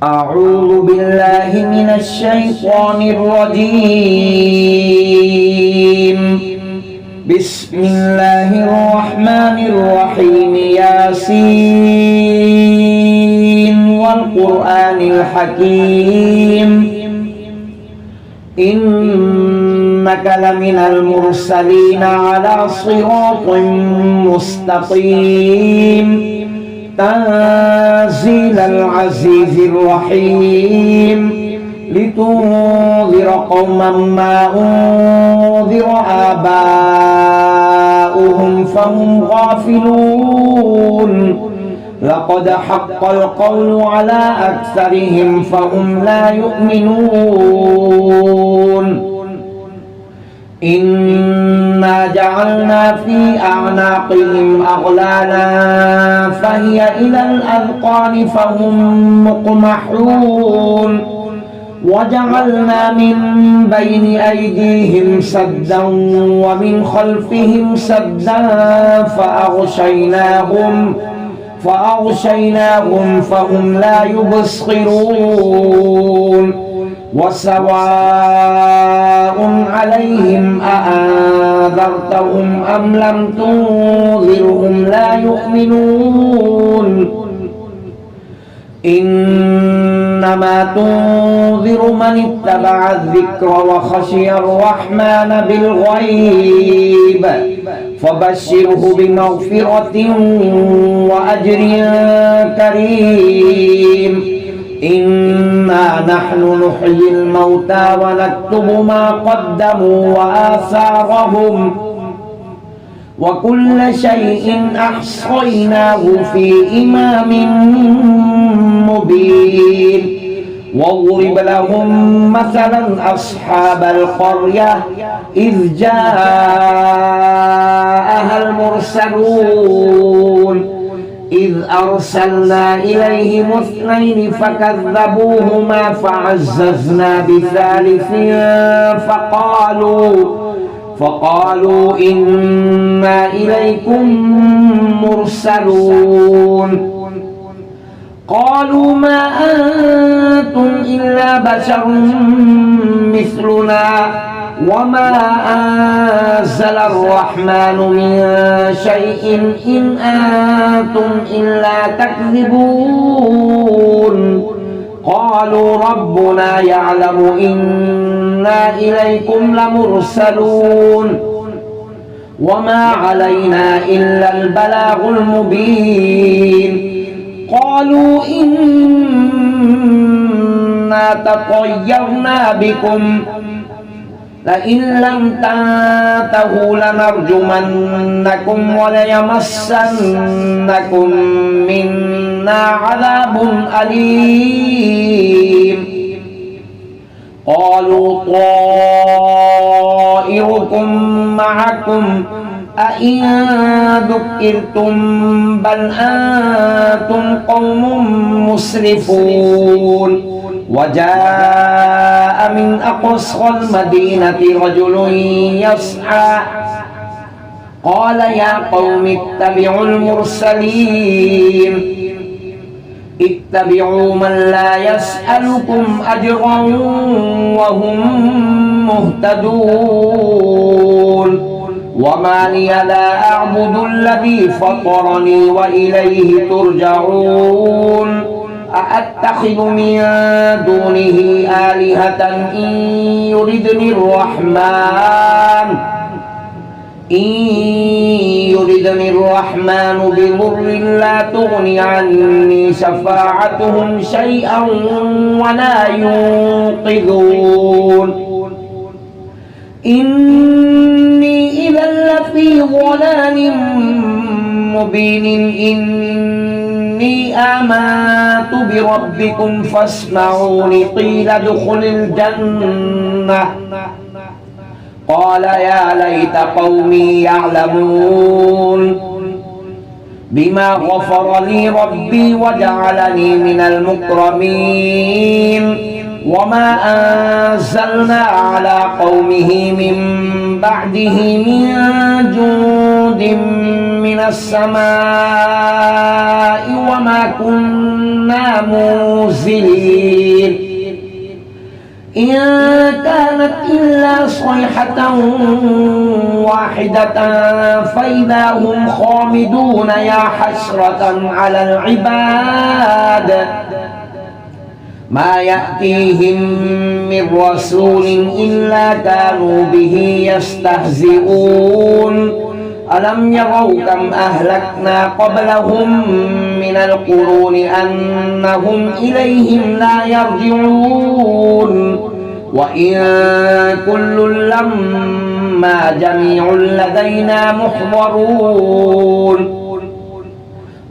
أعوذ بالله من الشيطان الرجيم. بسم الله الرحمن الرحيم. ياسين والقرآن الحكيم إنك لمن المرسلين على صراط مستقيم تنزيل العزيز الرحيم لتنذر قوما ما أنذر آباؤهم فهم غافلون لقد حق القول على أكثرهم فهم لا يؤمنون إنا جعلنا في أعناقهم أغلالا فهي إلى الأذقان فهم مقمحون وجعلنا من بين أيديهم سدا ومن خلفهم سدا فأغشيناهم فهم لا يبصرون وسواء عليهم أأنذرتهم أم لم تنذرهم لا يؤمنون إنما تنذر من اتبع الذكر وخشي الرحمن بالغيب فبشره بمغفرة وأجر كريم إنا نحن نحيي الموتى ونكتب ما قدموا وآثارهم وكل شيء أحصيناه في إمام مبين واضرب لهم مثلا أصحاب القرية إذ جاءها المرسلون إذ أرسلنا إليهم اثنين فكذبوهما فعززنا بثالث فقالوا إنا إليكم مرسلون قالوا ما أنتم إلا بشر مثلنا وما أنزل الرحمن من شيء إن أنتم إلا تكذبون قالوا ربنا يعلم إنا إليكم لمرسلون وما علينا إلا البلاغ المبين قالوا إنا تطيرنا بكم لئن لم تنتهوا لنرجمنكم وليمسنكم منا عذاب أليم قالوا طائركم معكم أئن ذكرتم بل أنتم قوم مسرفون وجاء من أقصى المدينة رجل يسعى قال يا قوم اتبعوا المرسلين اتبعوا من لا يسألكم أجرا وهم مهتدون وما لي لا أعبد الذي فطرني وإليه ترجعون أأتخذ من دونه آلهة إن يردني الرحمن بضر لا تغني عني شفاعتهم شيئا ولا ينقذون إني إذا لفي ضلال مبين إني آمنت بربكم فاسمعوني قيل ادخل الجنة قال يا ليت قومي يعلمون بما غفر لي ربي وجعلني من المكرمين وما أنزلنا على قومه من بعده من جند من السماء وما كنا منزلين إن كانت إلا صيحة واحدة فإذا هم خامدون يا حسرة على العباد ما يأتيهم من رسول إلا كانوا به يستهزئون ألم يروا كم أهلكنا قبلهم من القرون أنهم إليهم لا يرجعون وإن كل لما جميع لدينا محضرون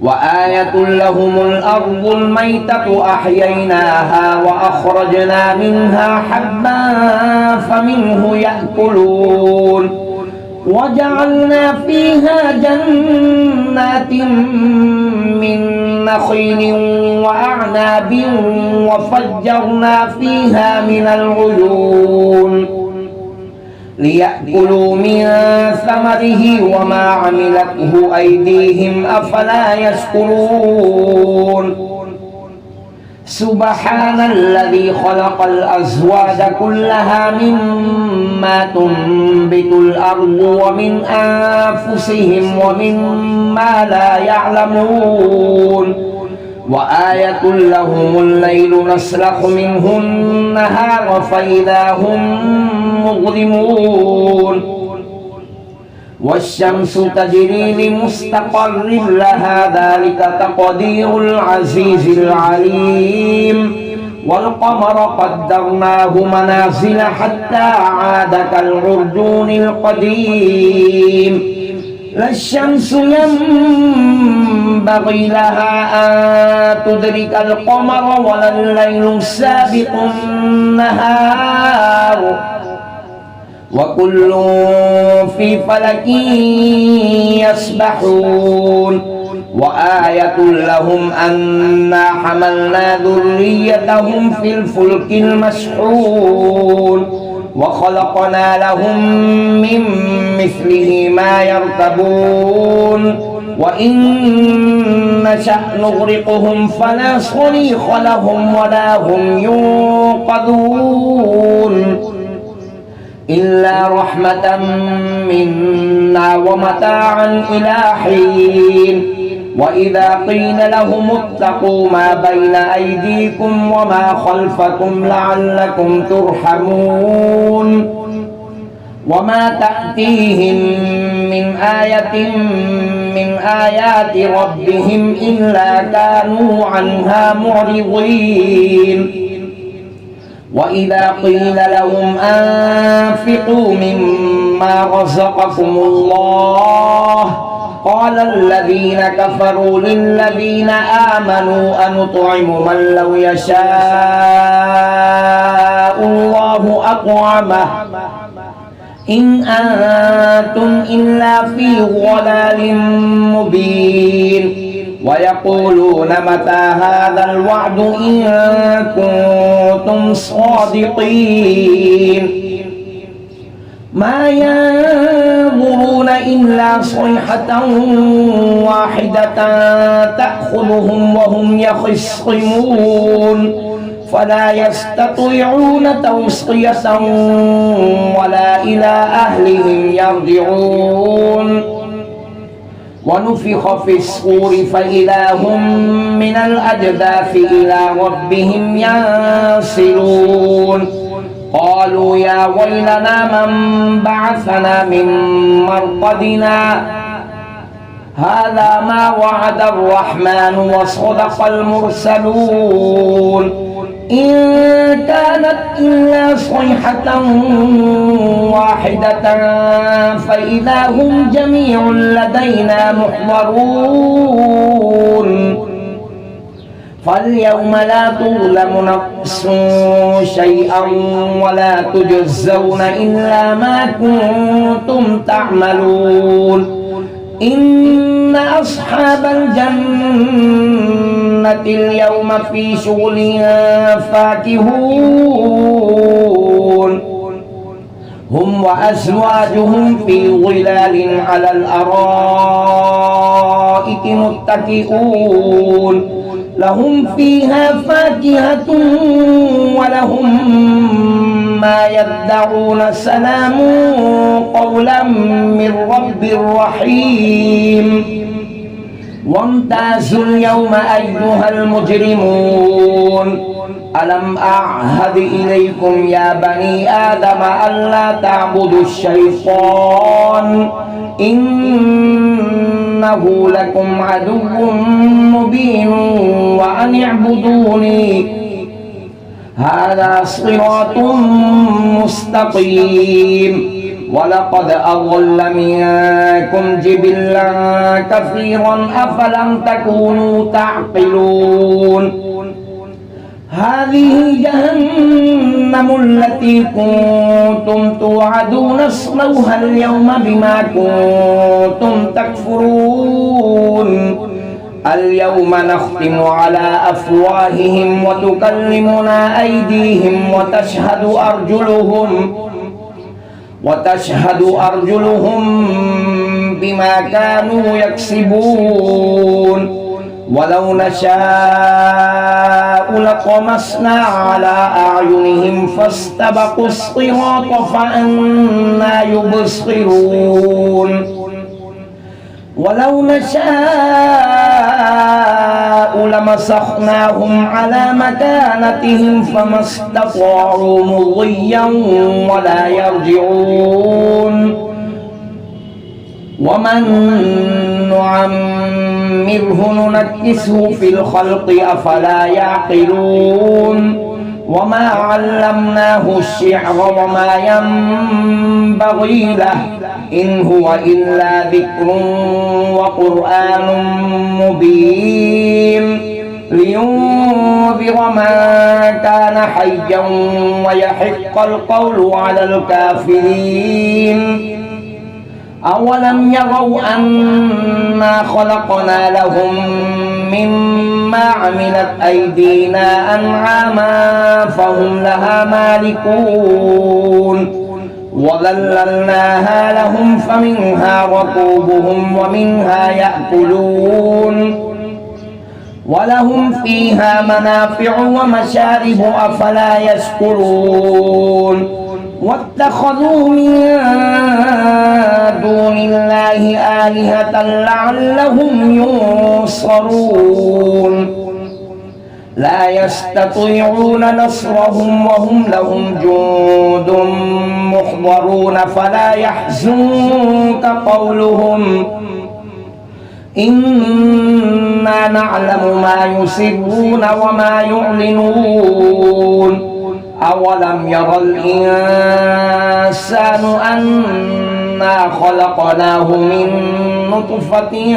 وآية لهم الأرض الميتة أحييناها وأخرجنا منها حبا فمنه يأكلون وجعلنا فيها جنات من نخيل وأعناب وفجرنا فيها من العيون ليأكلوا من ثمره وما عملته أيديهم أفلا يشكرون سبحان الذي خلق الأزواج كلها مما تنبت الأرض ومن أنفسهم ومما لا يعلمون وآية لهم الليل نسلخ منه النهار فإذا هم مظلمون والشمس تجري لمستقر لها ذلك تقدير العزيز العليم والقمر قدرناه منازل حتى عاد كالعرجون القديم لا الشمس ينبغي لها أن تدرك القمر ولا الليل سابق النهار وكل في فلك يسبحون وآية لهم أنا حملنا ذريتهم في الفلك المشحون وخلقنا لهم من مثله ما يركبون وإن نشأ نغرقهم فلا صريخ لهم ولا هم ينقذون إلا رحمة منا ومتاعا إلى حين وإذا قيل لهم اتقوا ما بين أيديكم وما خلفكم لعلكم ترحمون وما تأتيهم من آية من آيات ربهم إلا كانوا عنها معرضين وإذا قيل لهم أنفقوا مما رزقكم الله قال الذين كفروا للذين آمنوا أنطعم من لو يشاء الله أطعمه إن أنتم إلا في ضلال مبين ويقولون متى هذا الوعد إن كنتم صادقين ما ينظرون إلا صيحة واحدة تأخذهم وهم يخصمون فلا يستطيعون توصية ولا إلى أهلهم يرجعون ونفخ في الصور فإذا هم من الأجداث إلى ربهم ينسلون قالوا يا ويلنا من بعثنا من مرقدنا هذا ما وعد الرحمن وصدق المرسلون إن كانت إلا صيحة واحدة فإذا هم جميع لدينا محضرون فاليوم لا تظلم نفس شيئا ولا تجزون إلا ما كنتم تعملون إن أصحاب الجنة اليوم في شغل فاكهون هم وأزواجهم في ظلال على الأرائك متكئون لهم فيها فاكهة ولهم ما يدعون سلام قولا من رب رحيم وامتازوا اليوم أيها المجرمون ألم أعهد إليكم يا بني آدم ألا تعبدوا الشيطان إنه لكم عدو مبين وأن اعبدوني هذا صراط مستقيم ولقد أضل منكم جبلا كثيرا أفلم تكونوا تعقلون هذه جهنم التي كنتم توعدون اصلوها اليوم بما كنتم تكفرون اليوم نختم على أفواههم وتكلمنا أيديهم وتشهد أرجلهم بما كانوا يكسبون ولو نشاء لطمسنا على أعينهم فاستبقوا الصراط فأنى يبصرون ولو نشاء لمسخناهم على مكانتهم فما استطاعوا مضيا ولا يرجعون ومن نعمره ننكسه في الخلق أفلا يعقلون وما علمناه الشعر وما ينبغي له إن هو إلا ذكر وقرآن مبين لينذر من كان حيا ويحق القول على الكافرين أولم يروا أنا خلقنا لهم مما عملت أيدينا أنعاما فهم لها مالكون وذللناها لهم فمنها ركوبهم ومنها يأكلون ولهم فيها منافع ومشارب أفلا يشكرون واتخذوا من دون الله آلهة لعلهم ينصرون لا يستطيعون نصرهم وهم لهم جند محضرون فلا يحزنك قولهم إنا نعلم ما يسرون وما يعلنون أولم ير الإنسان أنا خلقناه من نطفة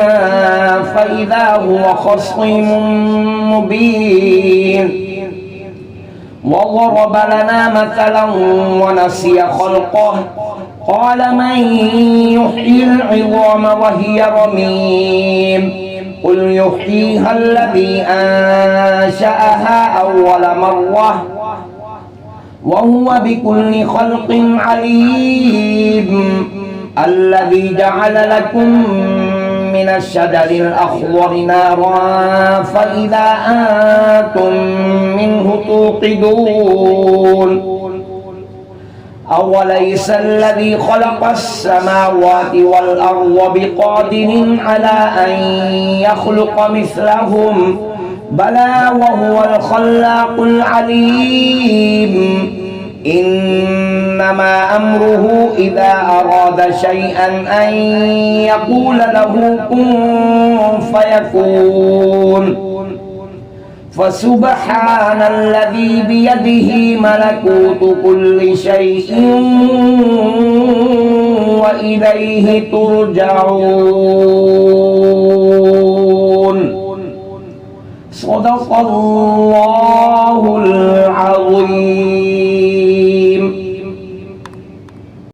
فإذا هو خصيم مبين وضرب لنا مثلا ونسي خلقه قال من يحيي العظام وهي رميم قل يحييها الذي أنشأها أول مرة وهو بكل خلق عليم الذي جعل لكم من الشجر الأخضر نارا فإذا أنتم منه توقدون أوليس الذي خلق السماوات والأرض بقادر على أن يخلق مثلهم بلى وهو الخلاق العليم إنما أمره إذا أراد شيئا أن يقول له كن فيكون فسبحان الذي بيده ملكوت كل شيء وإليه ترجعون صدق الله